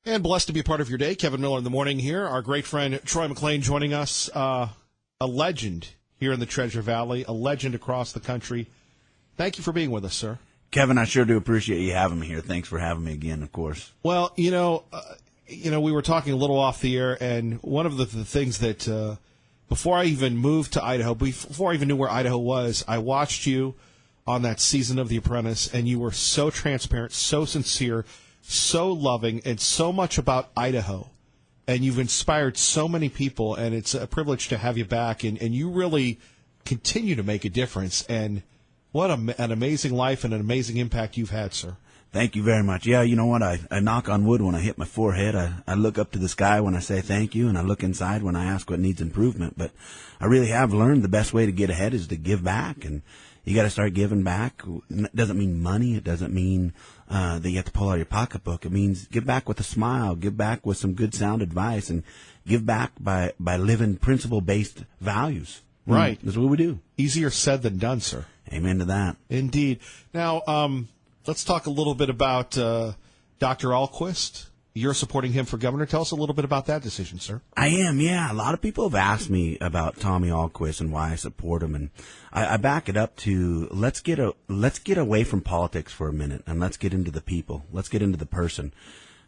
And blessed to be a part of your day. Kevin Miller in the morning here. Our great friend Troy McClain joining us. A legend here in the Treasure Valley, a legend across the country. Thank you for being with us, sir. Kevin, I sure do appreciate you having me here. Thanks for having me again, of course. Well, we were talking a little off the air, and one of the things that before I even moved to Idaho, before I even knew where Idaho was, I watched you on that season of The Apprentice, and you were so transparent, so sincere, so loving, and so much about Idaho. And you've inspired so many people, and it's a privilege to have you back. And you really continue to make a difference. And what an amazing life and an amazing impact you've had, sir. Thank you very much. Yeah, you know what? I knock on wood when I hit my forehead. I look up to the sky when I say thank you, and I look inside when I ask what needs improvement. But I really have learned the best way to get ahead is to give back, and you got to start giving back. It doesn't mean money. It doesn't mean that you have to pull out your pocketbook. It means give back with a smile, give back with some good sound advice, and give back by living principle-based values. Right. That's what we do. Easier said than done, sir. Amen to that. Indeed. Now, let's talk a little bit about Dr. Ahlquist. You're supporting him for governor. Tell us a little bit about that decision, sir. I am, yeah. A lot of people have asked me about Tommy Ahlquist and why I support him, and I back it up to let's get away from politics for a minute and let's get into the people. Let's get into the person,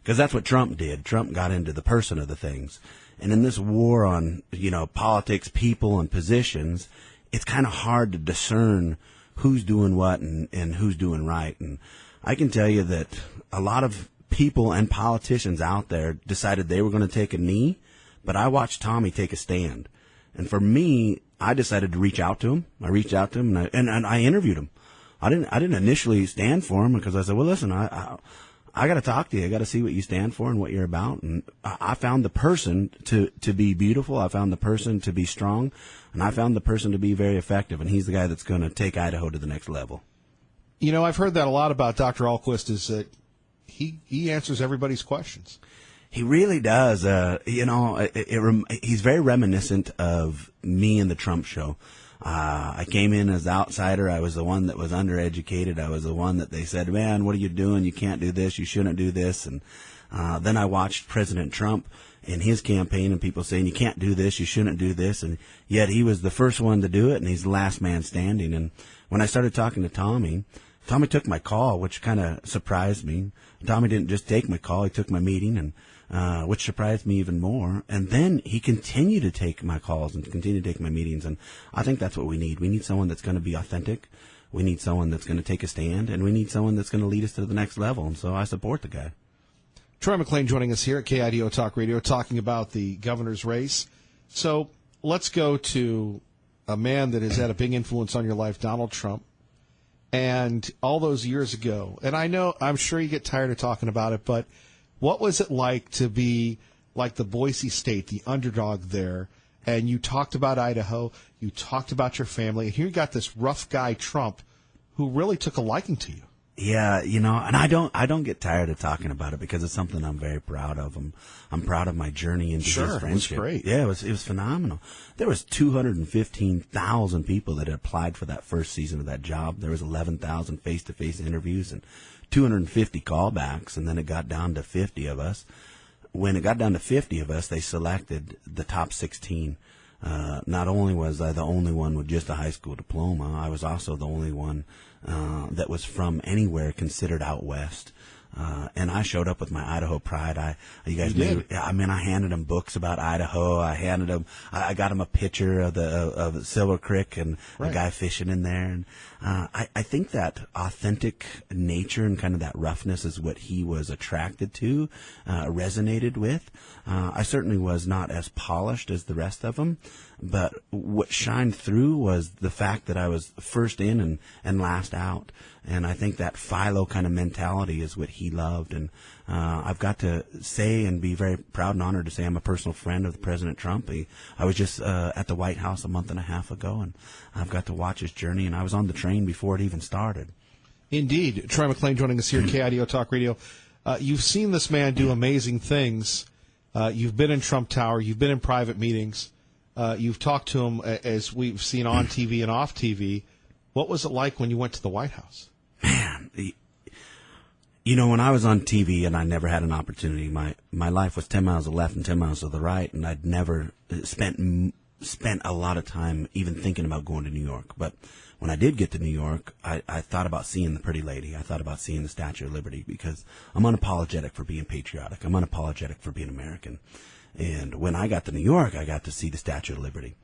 because that's what Trump did. Trump got into the person of the things, and in this war on politics, people, and positions, it's kind of hard to discern who's doing what and who's doing right. And I can tell you that a lot of people and politicians out there decided they were going to take a knee, but I watched Tommy take a stand. And for me, I decided to reach out to him. I reached out to him and I interviewed him. I didn't initially stand for him because I said, well, listen, I got to talk to you. I got to see what you stand for and what you're about. And I found the person to be beautiful. I found the person to be strong, and I found the person to be very effective. And he's the guy that's going to take Idaho to the next level. I've heard that a lot about Dr. Ahlquist is that he answers everybody's questions. He really does. He's very reminiscent of me in the Trump show. I came in as an outsider. I was the one that was undereducated. I was the one that they said, man, what are you doing? You can't do this. You shouldn't do this. And then I watched President Trump in his campaign and people saying, you can't do this. You shouldn't do this. And yet he was the first one to do it, and he's the last man standing. And when I started talking to Tommy took my call, which kind of surprised me. Tommy didn't just take my call. He took my meeting, and which surprised me even more. And then he continued to take my calls and continue to take my meetings. And I think that's what we need. We need someone that's going to be authentic. We need someone that's going to take a stand. And we need someone that's going to lead us to the next level. And so I support the guy. Troy McClain joining us here at KIDO Talk Radio, talking about the governor's race. So let's go to a man that has had a big influence on your life, Donald Trump. And all those years ago, and I'm sure you get tired of talking about it, but what was it like to be like the Boise State, the underdog there? And you talked about Idaho, you talked about your family, and here you got this rough guy, Trump, who really took a liking to you. Yeah, and I don't get tired of talking about it because it's something I'm very proud of. I'm proud of my journey into his friendship. It was great. Yeah, it was phenomenal. There was 215,000 people that had applied for that first season of that job. There was 11,000 face-to-face interviews and 250 callbacks, and then it got down to 50 of us. When it got down to 50 of us, they selected the top 16. Not only was I the only one with just a high school diploma, I was also the only one that was from anywhere considered out west. And I showed up with my Idaho pride. You guys knew. I mean, I handed them books about Idaho. I got them a picture of Silver Creek and a guy fishing in there. And I think that authentic nature and kind of that roughness is what he was attracted to, resonated with. I certainly was not as polished as the rest of them, but what shined through was the fact that I was first in and last out. And I think that Philo kind of mentality is what he loved. And I've got to say and be very proud and honored to say I'm a personal friend of President Trump. I was just at the White House a month and a half ago, and I've got to watch his journey, and I was on the train before it even started. Indeed. Troy McClain joining us here at KIDO Talk Radio. You've seen this man do amazing things. You've been in Trump Tower. You've been in private meetings. You've talked to him, as we've seen on TV and off TV. What was it like when you went to the White House? Man, When I was on TV and I never had an opportunity, my life was 10 miles to the left and 10 miles to the right, and I'd never spent a lot of time even thinking about going to New York. But when I did get to New York, I thought about seeing the Pretty Lady. I thought about seeing the Statue of Liberty because I'm unapologetic for being patriotic. I'm unapologetic for being American. And when I got to New York, I got to see the Statue of Liberty.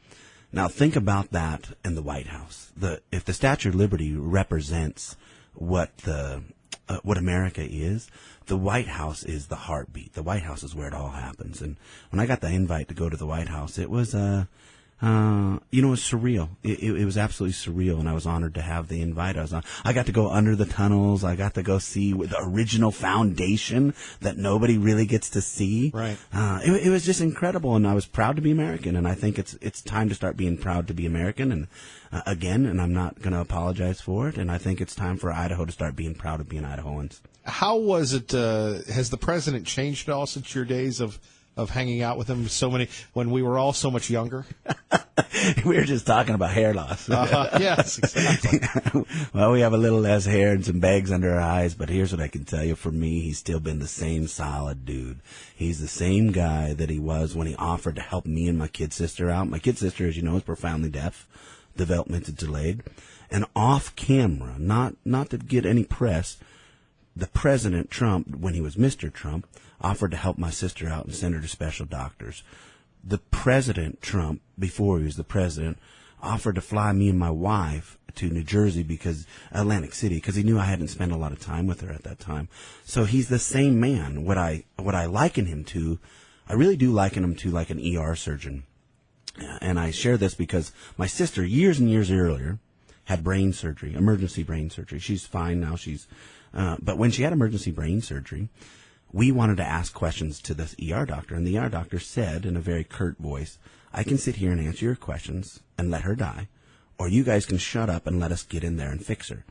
Now think about that in the White House. If the Statue of Liberty represents what America is, the White House is the heartbeat. The White House is where it all happens. And when I got the invite to go to the White House, it was it was surreal. It was absolutely surreal, and I was honored to have the invite. I got to go under the tunnels. I got to go see the original foundation that nobody really gets to see. Right. It was just incredible, and I was proud to be American. And I think it's time to start being proud to be American. And again, and I'm not going to apologize for it. And I think it's time for Idaho to start being proud of being Idahoans. How was it? Has the president changed at all since your days of hanging out with him when we were all so much younger? We were just talking about hair loss. Yes, exactly. Well, we have a little less hair and some bags under our eyes, but here's what I can tell you. For me, he's still been the same solid dude. He's the same guy that he was when he offered to help me and my kid sister out. My kid sister, as you know, is profoundly deaf, developmentally delayed. And off camera, not to get any press, the President Trump, when he was Mr. Trump, offered to help my sister out and send her to special doctors. The President Trump, before he was the president, offered to fly me and my wife to New Jersey Atlantic City, because he knew I hadn't spent a lot of time with her at that time. So he's the same man. What I liken him to, I really do liken him to like an ER surgeon. And I share this because my sister, years and years earlier, had brain surgery, emergency brain surgery. She's fine now. But when she had emergency brain surgery, we wanted to ask questions to this ER doctor, and the ER doctor said in a very curt voice, I can sit here and answer your questions and let her die, or you guys can shut up and let us get in there and fix her.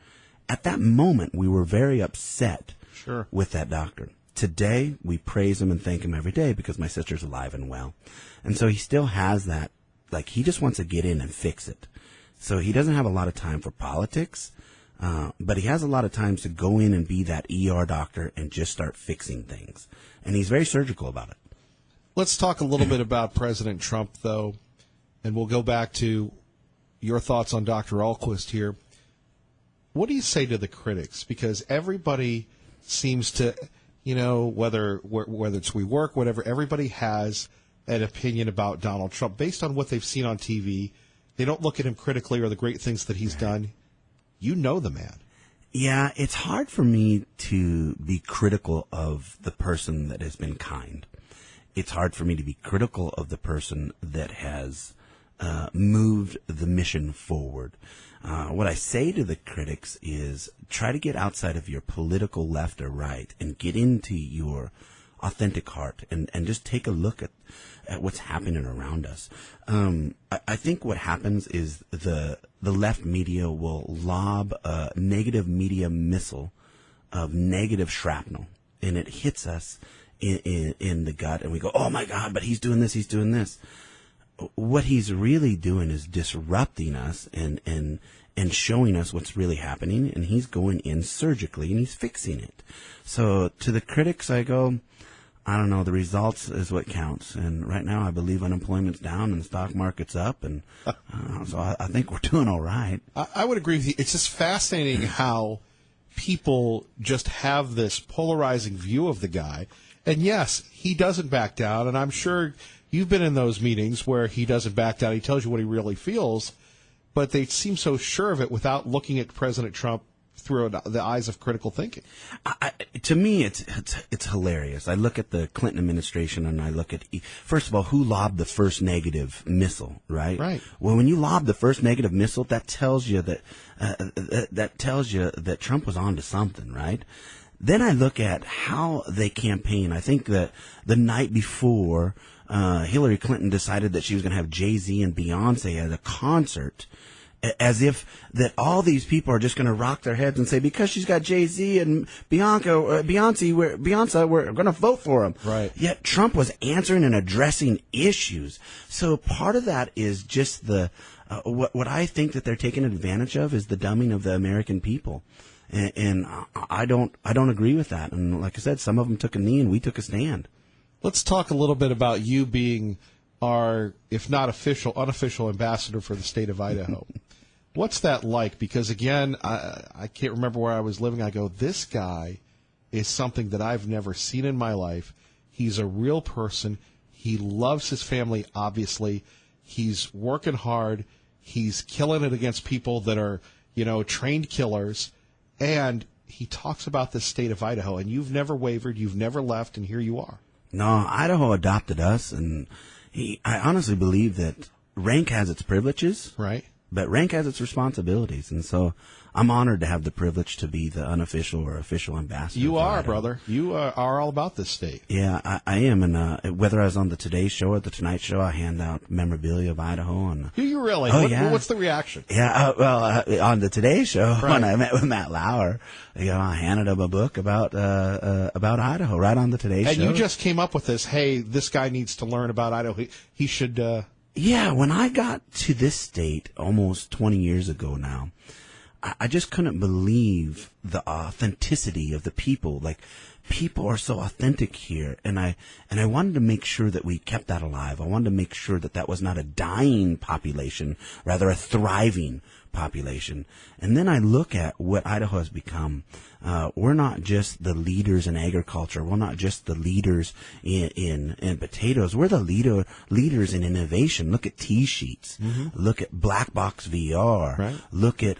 At that moment, we were very upset with that doctor. Today, we praise him and thank him every day because my sister's alive and well. And so he still has that, like, he just wants to get in and fix it. So he doesn't have a lot of time for politics. But he has a lot of times to go in and be that ER doctor and just start fixing things. And he's very surgical about it. Let's talk a little bit about President Trump, though, and we'll go back to your thoughts on Dr. Ahlquist here. What do you say to the critics? Because everybody seems to, whether it's WeWork, whatever, everybody has an opinion about Donald Trump based on what they've seen on TV. They don't look at him critically or the great things that he's done. You know the man. Yeah, it's hard for me to be critical of the person that has been kind. It's hard for me to be critical of the person that has moved the mission forward. What I say to the critics is try to get outside of your political left or right and get into your authentic heart and just take a look at what's happening around us. I think what happens is the left media will lob a negative media missile of negative shrapnel, and it hits us in the gut, and we go, oh my God, but he's doing this, he's doing this. What he's really doing is disrupting us and showing us what's really happening, and he's going in surgically and he's fixing it. So to the critics, I go, I don't know, the results is what counts. And right now I believe unemployment's down and the stock market's up. And so I think we're doing all right. I would agree with you. It's just fascinating how people just have this polarizing view of the guy. And yes, he doesn't back down. And I'm sure you've been in those meetings where he doesn't back down. He tells you what he really feels. But they seem so sure of it without looking at President Trump through the eyes of critical thinking. To me, it's hilarious. I look at the Clinton administration and I look at, first of all, who lobbed the first negative missile, right? Right. Well, when you lob the first negative missile, that tells you that Trump was on to something, right? Then I look at how they campaign. I think that the night before, Hillary Clinton decided that she was going to have Jay-Z and Beyonce at a concert, as if that all these people are just going to rock their heads and say, because she's got Jay-Z and Beyonce, we're going to vote for him. Right. Yet Trump was answering and addressing issues. So part of that is just what I think that they're taking advantage of is the dumbing of the American people. and I don't agree with that. And like I said, some of them took a knee, and we took a stand. Let's talk a little bit about you being our, if not official, unofficial ambassador for the state of Idaho. What's that like? Because, again, I can't remember where I was living. I go, this guy is something that I've never seen in my life. He's a real person. He loves his family, obviously. He's working hard. He's killing it against people that are, trained killers. And he talks about the state of Idaho. And you've never wavered. You've never left. And here you are. No, Idaho adopted us, and I honestly believe that rank has its privileges, right? But rank has its responsibilities, and so I'm honored to have the privilege to be the unofficial or official ambassador. You are, Idaho. brother. You are all about this state. Yeah, I am, and whether I was on the Today Show or the Tonight Show, I hand out memorabilia of Idaho. And Do you really? yeah. What's the reaction? Yeah, on the Today Show, Right. when I met with Matt Lauer, I handed him a book about Idaho right on the Today Show. And you just came up with this, hey, this guy needs to learn about Idaho. He should... Yeah, when I got to this state almost 20 years ago now, I just couldn't believe the authenticity of the people. Like, people are so authentic here, and I wanted to make sure that we kept that alive. I wanted to make sure that that was not a dying population, rather a thriving population. And then I look at what Idaho has become. We're not just the leaders in agriculture. We're not just the leaders in potatoes. We're the leaders in innovation. Look at T-Sheets. Mm-hmm. Look at Black Box VR. Right. Look at,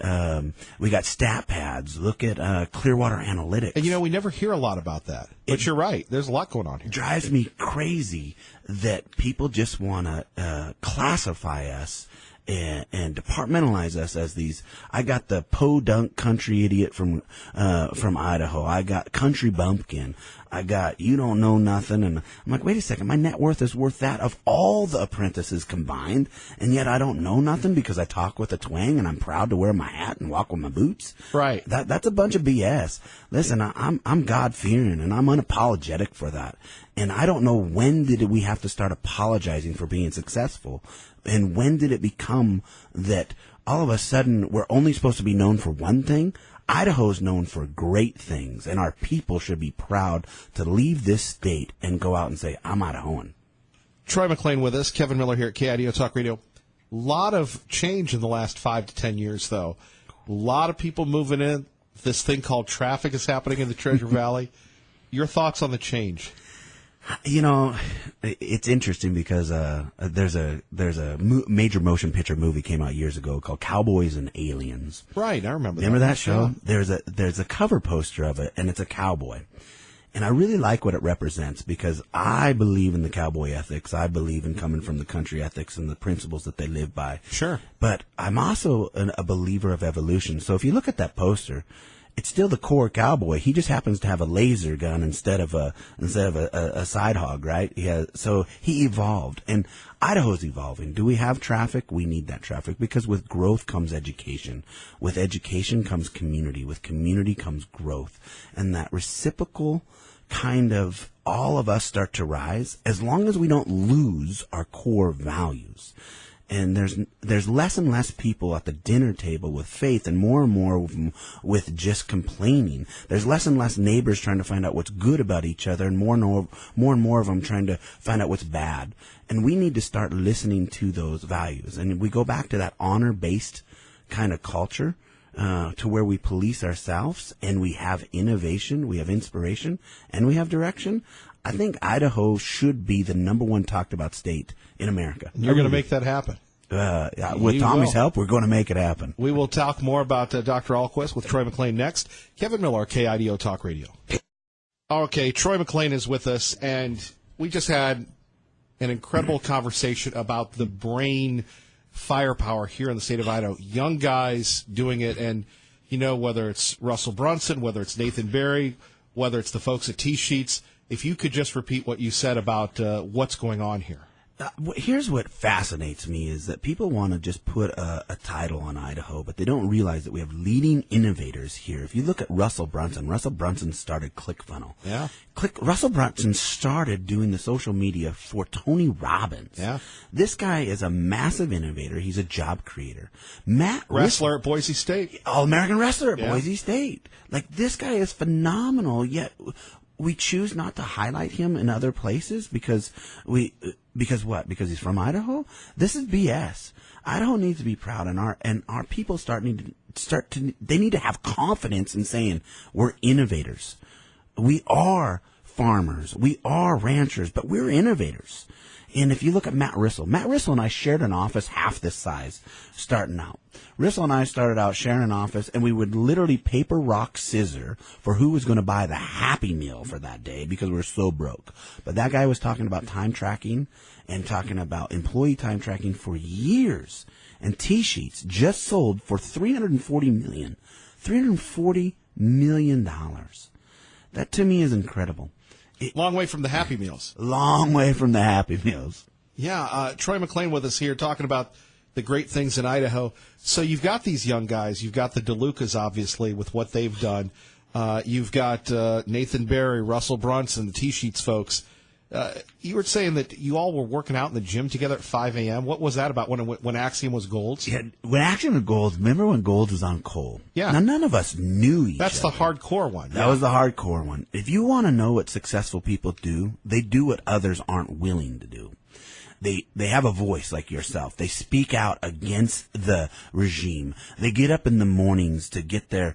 we got stat pads. Look at Clearwater Analytics. And, we never hear a lot about that. But you're right. There's a lot going on here. It drives me crazy that people just want to classify us and departmentalize us as these. I got the podunk country idiot from Idaho. I got country bumpkin. I got you don't know nothing. And I'm like, wait a second, my net worth is worth that of all the apprentices combined, and yet I don't know nothing because I talk with a twang and I'm proud to wear my hat and walk with my boots. Right. That's a bunch of BS. Listen, I'm God fearing and I'm unapologetic for that. And I don't know when did we have to start apologizing for being successful. And when did it become that all of a sudden we're only supposed to be known for one thing? Idaho's known for great things, and our people should be proud to leave this state and go out and say, I'm Idahoan. Troy McClain with us, Kevin Miller here at KIDO Talk Radio. A lot of change in the last 5 to 10 years, though. A lot of people moving in. This thing called traffic is happening in the Treasure Valley. Your thoughts on the change? It's interesting because there's a major motion picture movie came out years ago called Cowboys and Aliens. Right, I remember that. Remember that show? Yeah. There's a cover poster of it, and it's a cowboy. And I really like what it represents because I believe in the cowboy ethics. I believe in coming from the country ethics and the principles that they live by. Sure. But I'm also a believer of evolution. So if you look at that poster, it's still the core cowboy. He just happens to have a laser gun instead of a side hog, right? So he evolved, and Idaho's evolving. Do we have traffic? We need that traffic because with growth comes education. With education comes community. With community comes growth, and that reciprocal kind of all of us start to rise as long as we don't lose our core values. And there's less and less people at the dinner table with faith and more with just complaining. There's less and less neighbors trying to find out what's good about each other and more and more of them trying to find out what's bad. And we need to start listening to those values. And we go back to that honor-based kind of culture to where we police ourselves and we have innovation, we have inspiration, and we have direction. I think Idaho should be the number one talked about state in America. You're going to make that happen. With Tommy's help, we're going to make it happen. We will talk more about Dr. Ahlquist with Troy McClain next. Kevin Miller, KIDO Talk Radio. Okay, Troy McClain is with us, and we just had an incredible conversation about the brain firepower here in the state of Idaho. Young guys doing it, and, whether it's Russell Brunson, whether it's Nathan Berry, whether it's the folks at T-Sheets, if you could just repeat what you said about what's going on here. Here's what fascinates me is that people want to just put a title on Idaho, but they don't realize that we have leading innovators here. If you look at Russell Brunson started ClickFunnels. Yeah. Russell Brunson started doing the social media for Tony Robbins. Yeah. This guy is a massive innovator. He's a job creator. Wrestler at Boise State. All-American wrestler at Yeah. Boise State. Like, this guy is phenomenal, yet we choose not to highlight him in other places because what? Because he's from Idaho? This is BS. Idaho needs to be proud, and our people they need to have confidence in saying we're innovators. We are farmers, we are ranchers, but we're innovators. And if you look at Matt Rissell and I shared an office half this size starting out. Rissell and I started out sharing an office, and we would literally paper, rock, scissor for who was going to buy the Happy Meal for that day because we were so broke. But that guy was talking about time tracking and talking about employee time tracking for years. And T-Sheets just sold for $340 million. That to me is incredible. Long way from the Happy Meals. Long way from the Happy Meals. Yeah, Troy McClain with us here talking about the great things in Idaho. So you've got these young guys. You've got the DeLucas, obviously, with what they've done. You've got Nathan Barry, Russell Brunson, the T-Sheets folks. You were saying that you all were working out in the gym together at 5 a.m. What was that about when Axiom was Golds? Yeah, when Axiom was Golds, remember when Golds was on coal? Yeah. Now, none of us knew each That's other. the hardcore one. That was the hardcore one. If you want to know what successful people do, they do what others aren't willing to do. They have a voice like yourself. They speak out against the regime. They get up in the mornings to get their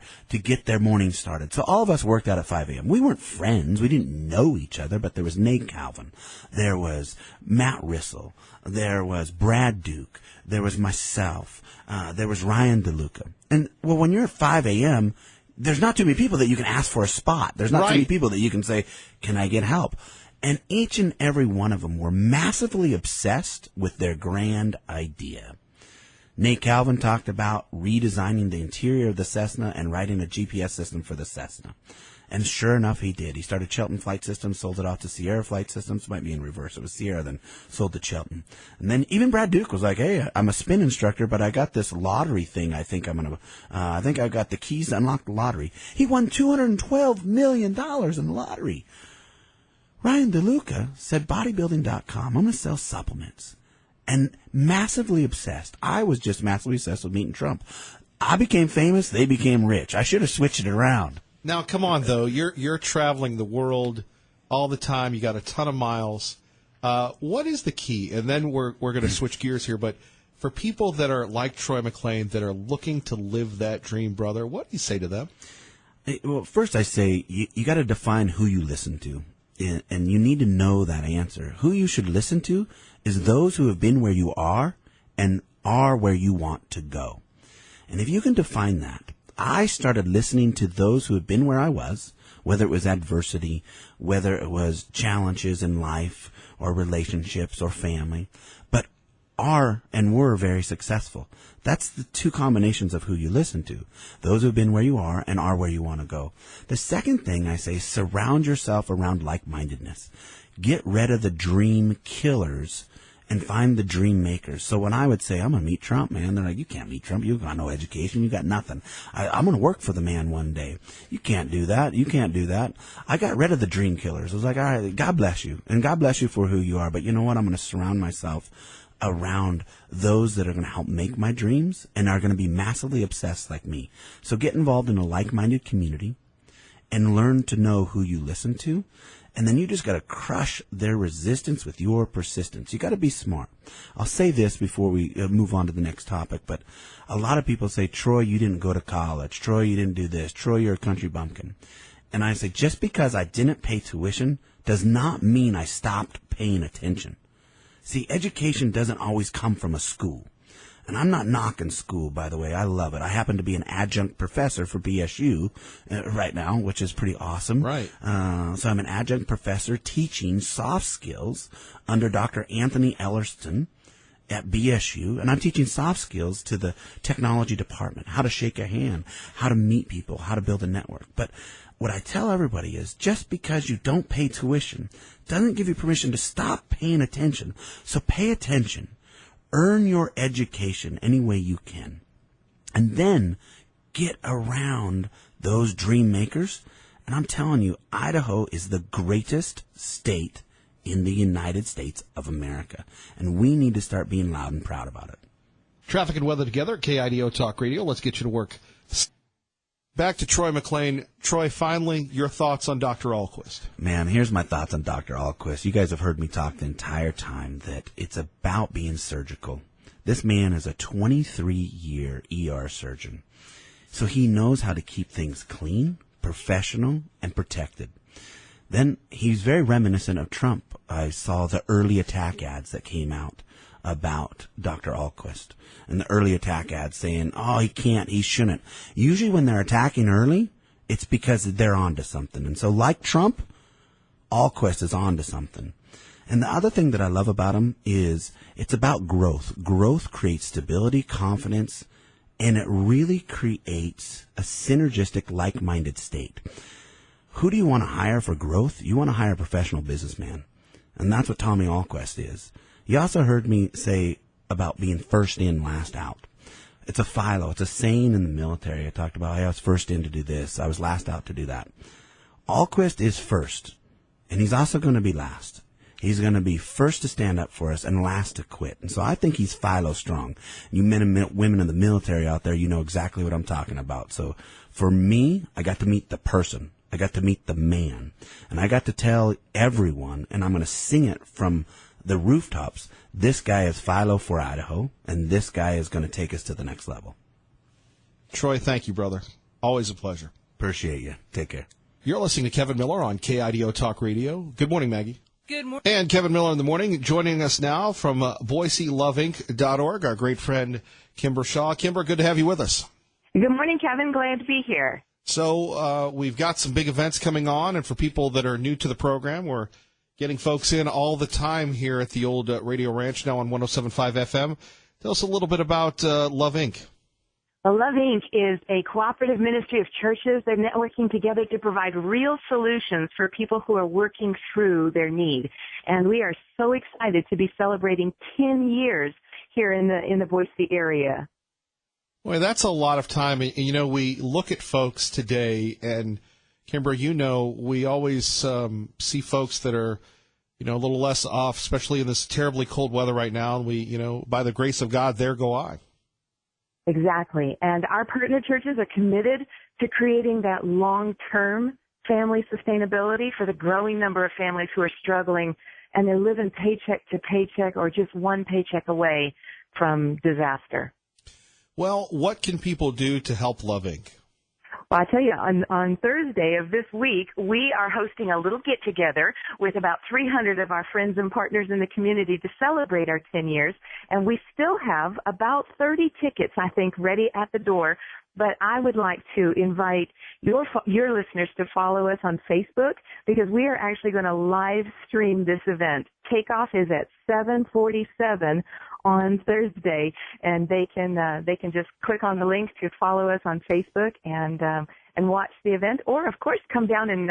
morning started. So all of us worked out at 5 a.m. We weren't friends. We didn't know each other, but there was Nate Calvin. There was Matt Rissell. There was Brad Duke. There was myself. There was Ryan DeLuca. And well, when you're at 5 a.m., there's not too many people that you can ask for a spot. There's not too many people that you can say, "Can I get help?" And each and every one of them were massively obsessed with their grand idea. Nate Calvin talked about redesigning the interior of the Cessna and writing a GPS system for the Cessna. And sure enough, he did. He started Chelton Flight Systems, sold it off to Sierra Flight Systems. Might be in reverse. It was Sierra, then sold to Chelton. And then even Brad Duke was like, "Hey, I'm a spin instructor, but I got this lottery thing. I think I got the keys to unlock the lottery." He won $212 million in the lottery. Ryan DeLuca said, bodybuilding.com, I'm going to sell supplements. And massively obsessed. I was just massively obsessed with meeting Trump. I became famous. They became rich. I should have switched it around. Now, come on, though. You're traveling the world all the time. You got a ton of miles. What is the key? And then we're going to switch gears here. But for people that are like Troy McClain, that are looking to live that dream, brother, what do you say to them? Well, first I say you got to define who you listen to. And you need to know that answer. Who you should listen to is those who have been where you are and are where you want to go. And if you can define that, I started listening to those who have been where I was, whether it was adversity, whether it was challenges in life or relationships or family, but are and were very successful. That's the two combinations of who you listen to. Those who have been where you are and are where you want to go. The second thing I say, surround yourself around like-mindedness. Get rid of the dream killers and find the dream makers. So when I would say, I'm going to meet Trump, man, they're like, you can't meet Trump. You've got no education. You got nothing. I'm going to work for the man one day. You can't do that. You can't do that. I got rid of the dream killers. I was like, all right, God bless you. And God bless you for who you are. But you know what? I'm going to surround myself around those that are going to help make my dreams and are going to be massively obsessed like me. So get involved in a like-minded community and learn to know who you listen to. And then you just got to crush their resistance with your persistence. You got to be smart. I'll say this before we move on to the next topic, but a lot of people say, Troy, you didn't go to college. Troy, you didn't do this. Troy, you're a country bumpkin. And I say, just because I didn't pay tuition does not mean I stopped paying attention. See, education doesn't always come from a school. And I'm not knocking school, by the way. I love it. I happen to be an adjunct professor for BSU right now, which is pretty awesome. Right. So I'm an adjunct professor teaching soft skills under Dr. Anthony Ellerston at BSU. And I'm teaching soft skills to the technology department, how to shake a hand, how to meet people, how to build a network. But what I tell everybody is just because you don't pay tuition doesn't give you permission to stop paying attention. So pay attention. Earn your education any way you can. And then get around those dream makers. And I'm telling you, Idaho is the greatest state in the United States of America. And we need to start being loud and proud about it. Traffic and weather together at KIDO Talk Radio. Let's get you to work. Back to Troy McClain. Troy, finally, your thoughts on Dr. Ahlquist. Man, here's my thoughts on Dr. Ahlquist. You guys have heard me talk the entire time that it's about being surgical. This man is a 23-year ER surgeon. So he knows how to keep things clean, professional, and protected. Then he's very reminiscent of Trump. I saw the early attack ads that came out about Dr. Ahlquist. And the early attack ads saying, oh, he can't, he shouldn't. Usually when they're attacking early, it's because they're onto something. And so like Trump, Ahlquist is onto something. And the other thing that I love about him is it's about growth. Growth creates stability, confidence, and it really creates a synergistic, like-minded state. Who do you want to hire for growth? You want to hire a professional businessman. And that's what Tommy Ahlquist is. You also heard me say about being first in, last out. It's a philo. It's a saying in the military. I talked about, hey, I was first in to do this. I was last out to do that. Ahlquist is first, and he's also going to be last. He's going to be first to stand up for us and last to quit. And so I think he's philo strong. You men and women in the military out there, you know exactly what I'm talking about. So for me, I got to meet the person. I got to meet the man. And I got to tell everyone, and I'm going to sing it from the rooftops, this guy is philo for Idaho, and this guy is going to take us to the next level. Troy, thank you, brother. Always a pleasure. Appreciate you. Take care. You're listening to Kevin Miller on KIDO Talk Radio. Good morning, Maggie. Good morning. And Kevin Miller in the morning. Joining us now from BoiseLoveInc.org, our great friend Kimber Shaw. Kimber, good to have you with us. Good morning, Kevin. Glad to be here. So we've got some big events coming on, and for people that are new to the program, we're getting folks in all the time here at the old Radio Ranch, now on 107.5 FM. Tell us a little bit about Love Inc. Well, Love Inc. is a cooperative ministry of churches. They're networking together to provide real solutions for people who are working through their need. And we are so excited to be celebrating 10 years here in the Boise area. Boy, that's a lot of time. You know, we look at folks today, and Kimber, you know, we always see folks that are, you know, a little less off, especially in this terribly cold weather right now. And we, you know, by the grace of God, there go I. Exactly. And our partner churches are committed to creating that long-term family sustainability for the growing number of families who are struggling, and they're living paycheck to paycheck or just one paycheck away from disaster. Well, what can people do to help Love Inc.? Well, I tell you, on Thursday of this week, we are hosting a little get-together with about 300 of our friends and partners in the community to celebrate our 10 years, and we still have about 30 tickets, I think, ready at the door. But I would like to invite your listeners to follow us on Facebook, because we are actually going to live stream this event. Takeoff is at 7:47 on Thursday, and they can just click on the link to follow us on Facebook and watch the event, or of course come down and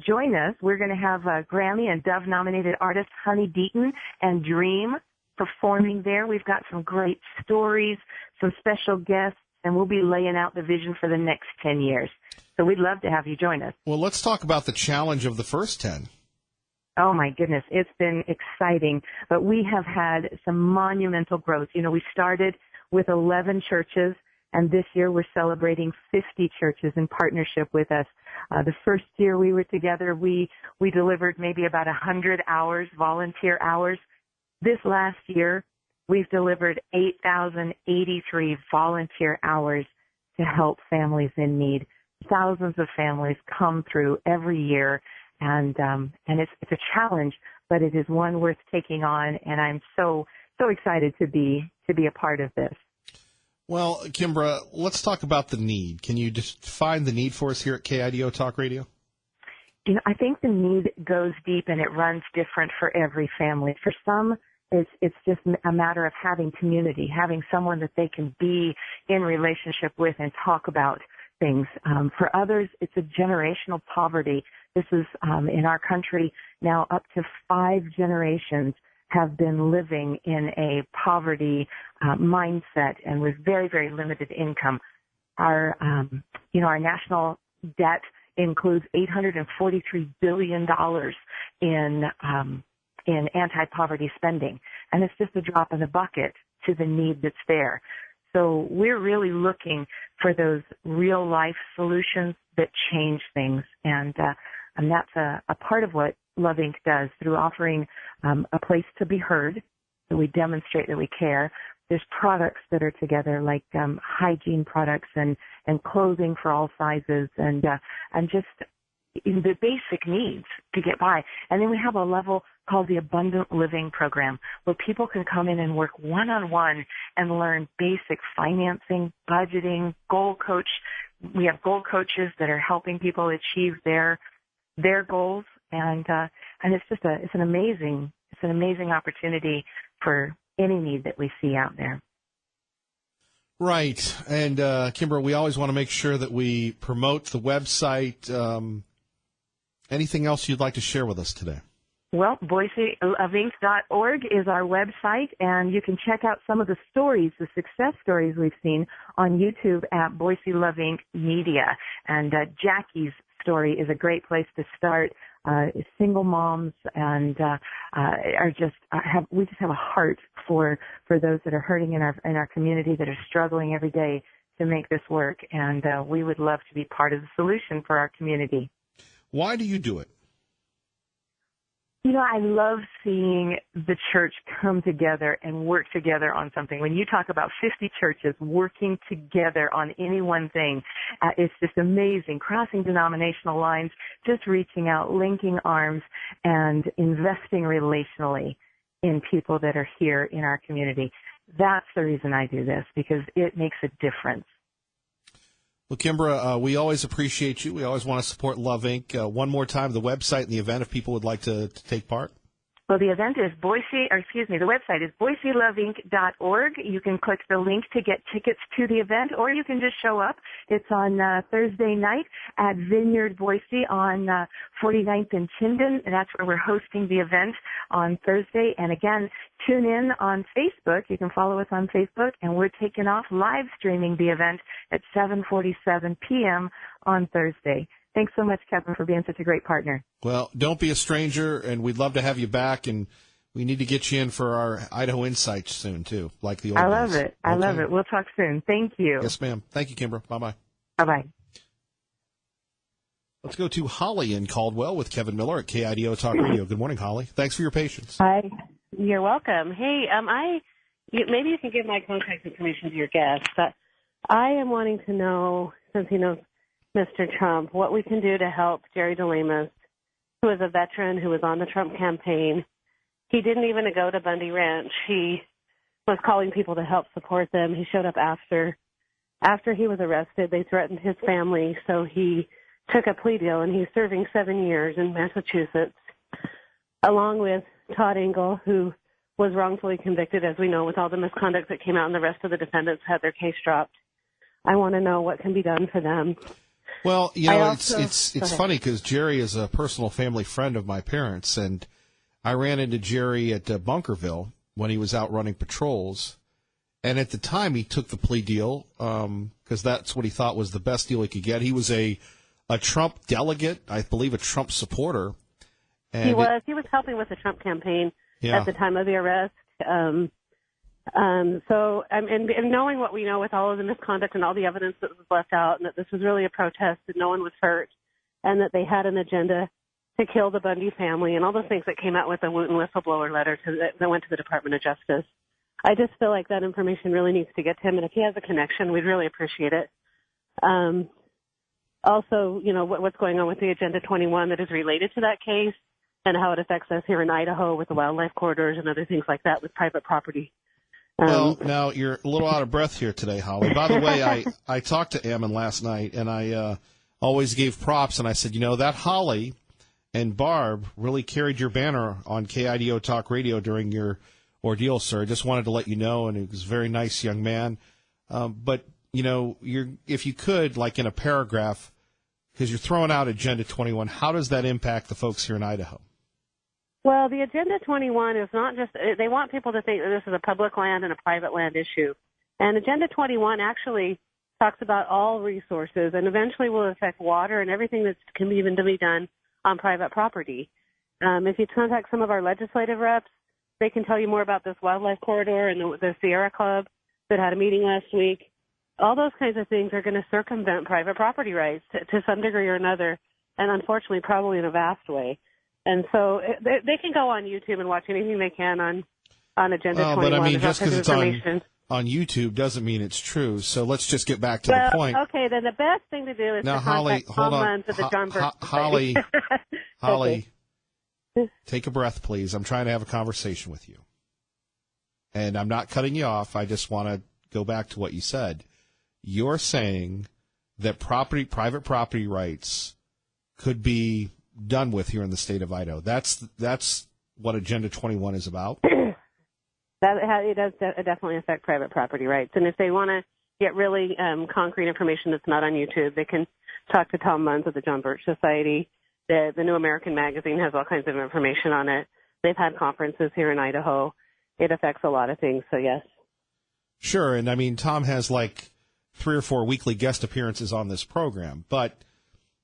join us. We're going to have Grammy and Dove nominated artists Honey Deaton and Dream performing there. We've got some great stories, some special guests, and we'll be laying out the vision for the next 10 years. So we'd love to have you join us. Well, let's talk about the challenge of the first 10. Oh, my goodness. It's been exciting. But we have had some monumental growth. You know, we started with 11 churches, and this year we're celebrating 50 churches in partnership with us. The first year we were together, we delivered maybe about 100 hours, volunteer hours. This last year, we've delivered 8,083 volunteer hours to help families in need. Thousands of families come through every year, and it's a challenge, but it is one worth taking on, and I'm so excited to be a part of this. Well, Kimbra, let's talk about the need. Can you just define the need for us here at KIDO Talk Radio? You know, I think the need goes deep, and it runs different for every family. For some, it's just a matter of having community, having someone that they can be in relationship with and talk about things. For others, it's a generational poverty. This is in our country now up to 5 generations have been living in a poverty mindset and with very, very limited income. Our national debt includes $843 billion in anti-poverty spending, and it's just a drop in the bucket to the need that's there. So we're really looking for those real-life solutions that change things, and that's a part of what Love Inc. does through offering a place to be heard, so we demonstrate that we care. There's products that are together, like hygiene products and clothing for all sizes, and just the basic needs to get by. And then we have a level called the Abundant Living Program, where people can come in and work one-on-one and learn basic financing, budgeting, goal coach. We have goal coaches that are helping people achieve their goals, and it's just it's an amazing opportunity for any need that we see out there. Right. And, Kimber, we always want to make sure that we promote the website. Anything else you'd like to share with us today? Well, BoiseLoveInc.org is our website, and you can check out some of the stories, the success stories we've seen on YouTube at Boise Love Inc. Media. And Jackie's story is a great place to start. Single moms and we just have a heart for those that are hurting in our community, that are struggling every day to make this work, and we would love to be part of the solution for our community. Why do you do it? You know, I love seeing the church come together and work together on something. When you talk about 50 churches working together on any one thing, it's just amazing. Crossing denominational lines, just reaching out, linking arms, and investing relationally in people that are here in our community. That's the reason I do this, because it makes a difference. Well, Kimbra, we always appreciate you. We always want to support Love Inc. One more time, the website and the event, if people would like to take part. Well, the event is the website is BoiseLoveInc.org. You can click the link to get tickets to the event, or you can just show up. It's on Thursday night at Vineyard Boise on 49th and Chinden. That's where we're hosting the event on Thursday. And again, tune in on Facebook. You can follow us on Facebook, and we're taking off live streaming the event at 7:47 p.m. on Thursday. Thanks so much, Kevin, for being such a great partner. Well, don't be a stranger, and we'd love to have you back, and we need to get you in for our Idaho Insights soon, too, like the old I love days. it. I love it. We'll talk soon. Thank you. Yes, ma'am. Thank you, Kimbra. Bye-bye. Bye-bye. Let's go to Holly in Caldwell with Kevin Miller at KIDO Talk Radio. Good morning, Holly. Thanks for your patience. Hi. You're welcome. Hey, maybe you can give my contact information to your guest. I am wanting to know, since he knows Mr. Trump, what we can do to help Jerry DeLemus, who is a veteran who was on the Trump campaign. He didn't even go to Bundy Ranch. He was calling people to help support them. He showed up after he was arrested. They threatened his family, so he took a plea deal, and he's serving 7 years in Massachusetts, along with Todd Engel, who was wrongfully convicted, as we know, with all the misconduct that came out, and the rest of the defendants had their case dropped. I want to know what can be done for them. Well, you know, it's funny because Jerry is a personal family friend of my parents, and I ran into Jerry at Bunkerville when he was out running patrols, and at the time he took the plea deal because that's what he thought was the best deal he could get. He was a Trump delegate, I believe a Trump supporter. And he was helping with the Trump campaign Yeah. at the time of the arrest. And knowing what we know with all of the misconduct and all the evidence that was left out, and that this was really a protest, and no one was hurt, and that they had an agenda to kill the Bundy family, and all those things that came out with the Wooten whistleblower letter that went to the Department of Justice. I just feel like that information really needs to get to him, and if he has a connection, we'd really appreciate it. Also, you know, what's going on with the Agenda 21 that is related to that case, and how it affects us here in Idaho with the wildlife corridors and other things like that with private property. Well, now you're a little out of breath here today, Holly. By the way, I talked to Ammon last night, and I always gave props, and I said, you know, that Holly and Barb really carried your banner on KIDO Talk Radio during your ordeal, sir. I just wanted to let you know, and he was a very nice young man. But, if you could, like in a paragraph, because you're throwing out Agenda 21, how does that impact the folks here in Idaho? Well, the Agenda 21 is not just, they want people to think that this is a public land and a private land issue. And Agenda 21 actually talks about all resources and eventually will affect water and everything that can even be done on private property. If you contact some of our legislative reps, they can tell you more about this wildlife corridor and the Sierra Club that had a meeting last week. All those kinds of things are going to circumvent private property rights to some degree or another, and unfortunately probably in a vast way. And so they can go on YouTube and watch anything they can on Agenda 21. But I mean, just because it's information on YouTube doesn't mean it's true. So let's just get back to the point. Okay, then the best thing to do is now, to Holly, contact hold Tom on. Munns at the John Birch Holly, Holly, Okay. take a breath, please. I'm trying to have a conversation with you. And I'm not cutting you off. I just want to go back to what you said. You're saying that private property rights could be done with here in the state of Idaho. That's what Agenda 21 is about. It does definitely affect private property rights. And if they want to get really concrete information that's not on YouTube, they can talk to Tom Munns of the John Birch Society. The New American Magazine has all kinds of information on it. They've had conferences here in Idaho. It affects a lot of things, so yes. Sure, and I mean, Tom has like 3 or 4 weekly guest appearances on this program. But,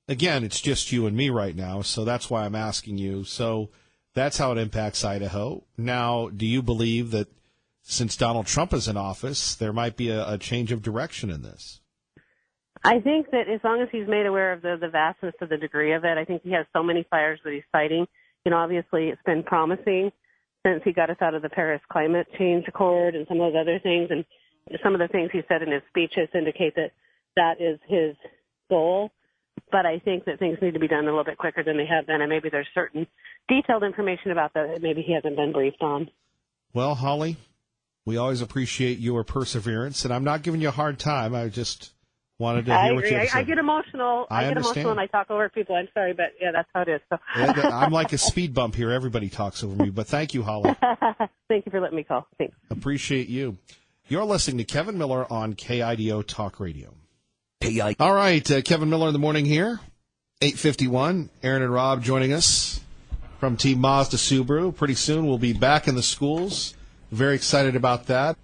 again, it's just you and me right now, so that's why I'm asking you. So that's how it impacts Idaho. Now, do you believe that since Donald Trump is in office, there might be a change of direction in this? I think that as long as he's made aware of the vastness of the degree of it, I think he has so many fires that he's fighting. Obviously it's been promising since he got us out of the Paris Climate Change Accord and some of those other things. And some of the things he said in his speeches indicate that is his goal. But I think that things need to be done a little bit quicker than they have been, and maybe there's certain detailed information about that maybe he hasn't been briefed on. Well, Holly, we always appreciate your perseverance, and I'm not giving you a hard time. I just wanted to hear what you had to say. I get emotional. I get emotional when I talk over people. I'm sorry, but yeah, that's how it is. So. I'm like a speed bump here. Everybody talks over me, but thank you, Holly. Thank you for letting me call. Thanks. Appreciate you. You're listening to Kevin Miller on KIDO Talk Radio. All right, Kevin Miller in the morning here, 8:51. Aaron and Rob joining us from Team Mazda Subaru. Pretty soon we'll be back in the schools. Very excited about that.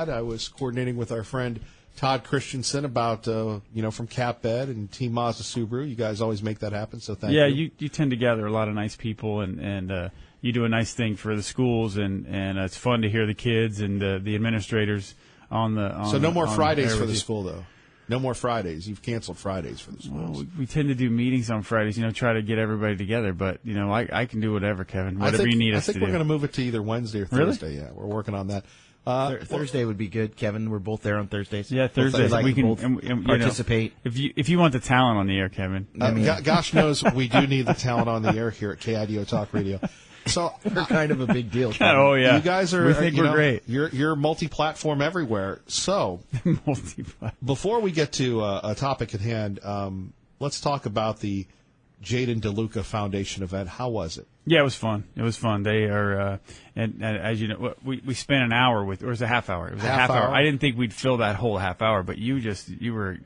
I was coordinating with our friend Todd Christensen about, from Cap Ed and Team Mazda Subaru. You guys always make that happen, so thank you. Yeah, you tend to gather a lot of nice people, and you do a nice thing for the schools, and it's fun to hear the kids and the administrators on the. So no more Fridays for the school, though. No more Fridays. You've canceled Fridays for the schools. Well, we tend to do meetings on Fridays, try to get everybody together. But, I can do whatever, Kevin, whatever you need us to do. I think we're going to move it to either Wednesday or Thursday. Really? Yeah, we're working on that. Thursday would be good, Kevin. We're both there on Thursdays. Yeah, Thursdays. Like we can both participate. If you want the talent on the air, Kevin. Gosh knows we do need the talent on the air here at KIDO Talk Radio. So we're kind of a big deal. Kevin. Oh yeah, you guys are. We think we're great. You're multi-platform everywhere. So before we get to a topic at hand, let's talk about the Jaden DeLuca Foundation event. How was it? Yeah, it was fun. They are, and as you know, we spent an hour or it was a half hour. It was a half hour. I didn't think we'd fill that whole half hour, but you were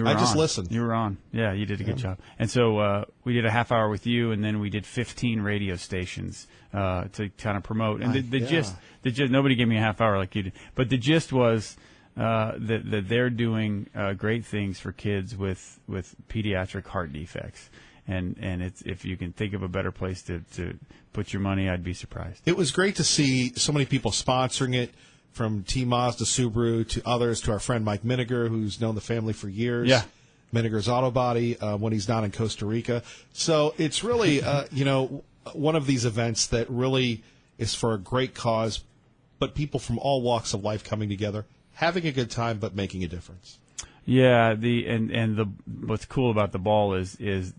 I just listened. You were on. Yeah, you did a good job. And so we did a half hour with you, and then we did 15 radio stations to kind of promote. And the gist, nobody gave me a half hour like you did. But the gist was that they're doing great things for kids with pediatric heart defects. And it's, if you can think of a better place to put your money, I'd be surprised. It was great to see so many people sponsoring it. From Team Mazda Subaru to others, to our friend Mike Miniger, who's known the family for years. Yeah. Miniger's Auto Body when he's down in Costa Rica. So it's really, one of these events that really is for a great cause, but people from all walks of life coming together, having a good time, but making a difference. Yeah. What's cool about the ball is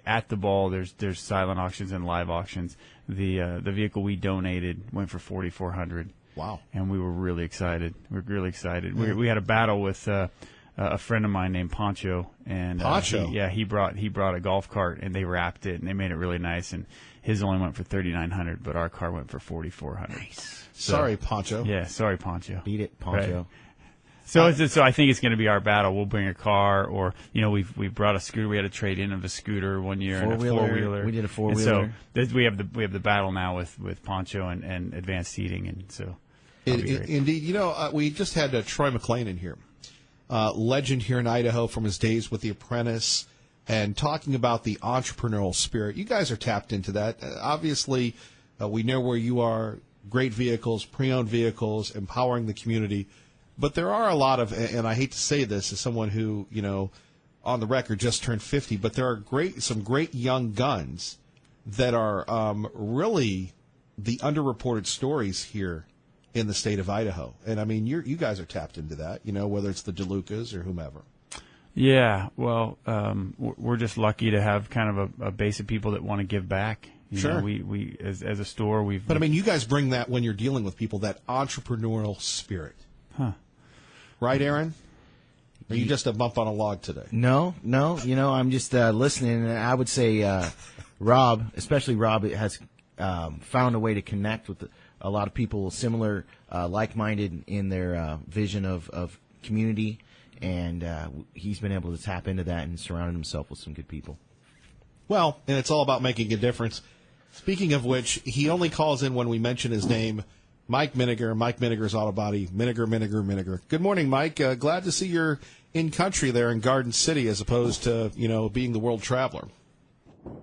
at the ball there's silent auctions and live auctions. The vehicle we donated went for $4,400. Wow. And we were really excited. We had a battle with a friend of mine named Poncho. And Poncho? He brought a golf cart, and they wrapped it, and they made it really nice. And his only went for $3,900, but our car went for $4,400. Nice. Sorry, Poncho. Yeah, sorry, Poncho. Beat it, Poncho. Right. So I think it's going to be our battle. We'll bring a car, or we brought a scooter. We had a trade in of a scooter one year and a four-wheeler. We did a four-wheeler. So we have the battle now with Poncho and Advanced Heating, and so indeed. We just had Troy McClain in here, legend here in Idaho from his days with The Apprentice, and talking about the entrepreneurial spirit. You guys are tapped into that. Obviously, we know where you are. Great vehicles, pre-owned vehicles, empowering the community. But there are a lot of, and I hate to say this as someone who, on the record just turned 50, but there are some great young guns that are really the underreported stories here in the state of Idaho. And I mean, you guys are tapped into that, whether it's the DeLucas or whomever. Yeah, well, we're just lucky to have kind of a base of people that want to give back. Sure. We as a store, But I mean, you guys bring that when you're dealing with people, that entrepreneurial spirit. Huh. Right, Aaron? Or are you just a bump on a log today? No. I'm just listening, and I would say Rob, especially Rob, has found a way to connect with a lot of people similar, like-minded in their vision of community, and he's been able to tap into that and surround himself with some good people. Well, and it's all about making a difference. Speaking of which, he only calls in when we mention his name. Mike Miniger, Mike Miniger's Auto Body. Miniger. Good morning, Mike. Glad to see you're in country there in Garden City as opposed to, being the world traveler.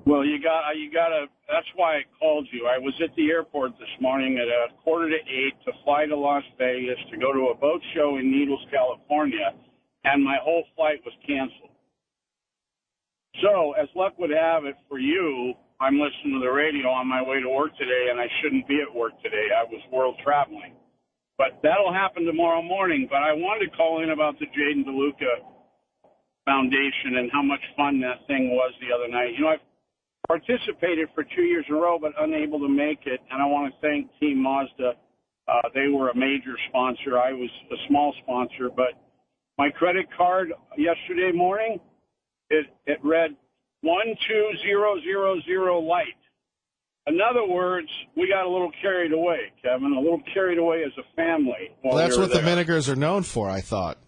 Well, you got to, that's why I called you. I was at the airport this morning at 7:45 to fly to Las Vegas to go to a boat show in Needles, California, and my whole flight was canceled. So, as luck would have it for you, I'm listening to the radio on my way to work today, and I shouldn't be at work today. I was world traveling. But that'll happen tomorrow morning. But I wanted to call in about the Jaden DeLuca Foundation and how much fun that thing was the other night. I've participated for 2 years in a row, but unable to make it, and I want to thank Team Mazda. They were a major sponsor. I was a small sponsor, but my credit card yesterday morning, it read 12000 light. In other words, we got a little carried away, Kevin, a little carried away as a family. Well, that's what the Minigers are known for, I thought.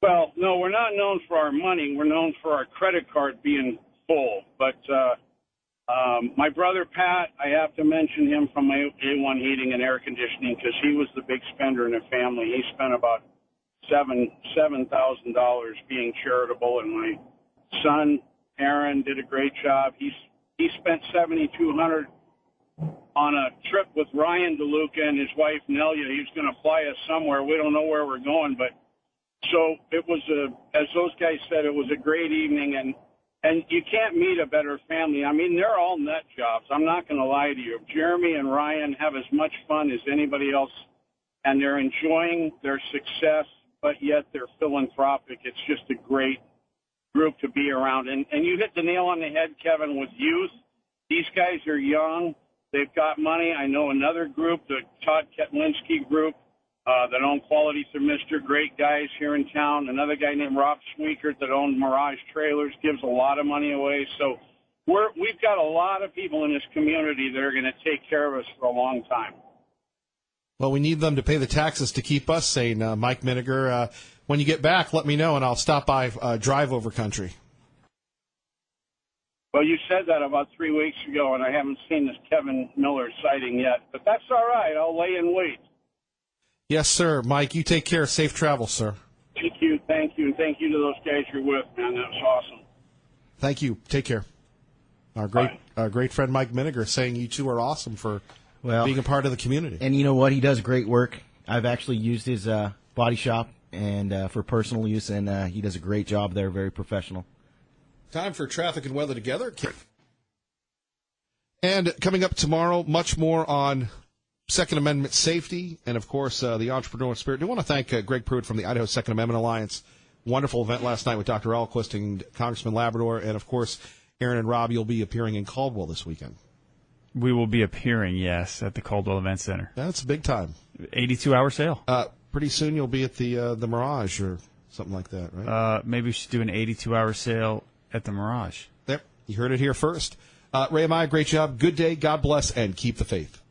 Well, no, we're not known for our money. We're known for our credit card being full. But my brother, Pat, I have to mention him from A1 Heating and Air Conditioning because he was the big spender in the family. He spent about $7,000 being charitable, and my son, Aaron, did a great job. He spent $7,200 on a trip with Ryan DeLuca and his wife, Nelia. He was going to fly us somewhere. We don't know where we're going, but so it was as those guys said, it was a great evening, and you can't meet a better family. I mean, they're all nut jobs. I'm not going to lie to you. Jeremy and Ryan have as much fun as anybody else, and they're enjoying their success, but yet they're philanthropic. It's just a great group to be around. And you hit the nail on the head, Kevin, with youth. These guys are young. They've got money. I know another group, the Todd Ketlinski group, that own Quality Thermistor, great guys here in town. Another guy named Rob Schweikert that owned Mirage Trailers, gives a lot of money away. So we've got a lot of people in this community that are going to take care of us for a long time. Well, we need them to pay the taxes to keep us sane, Mike Miniger. When you get back, let me know, and I'll stop by Drive Over Country. Well, you said that about 3 weeks ago, and I haven't seen this Kevin Miller sighting yet. But that's all right. I'll lay in wait. Yes, sir. Mike, you take care. Safe travel, sir. Thank you. And thank you to those guys you're with, man. That was awesome. Thank you. Take care. Our great friend Mike Miniger saying you two are awesome for being a part of the community. And you know what? He does great work. I've actually used his body shop and for personal use, and he does a great job there, very professional. Time for traffic and weather together. And coming up tomorrow, much more on Second Amendment safety and, of course, the entrepreneurial spirit. I want to thank Greg Pruitt from the Idaho Second Amendment Alliance. Wonderful event last night with Dr. Alquist and Congressman Labrador. And, of course, Aaron and Rob, you'll be appearing in Caldwell this weekend. We will be appearing, yes, at the Caldwell Event Center. That's a big time. 82-hour sale. Pretty soon you'll be at the Mirage or something like that, right? Maybe we should do an 82-hour sale at the Mirage. There. You heard it here first. Ray Amaya, great job. Good day. God bless, and keep the faith.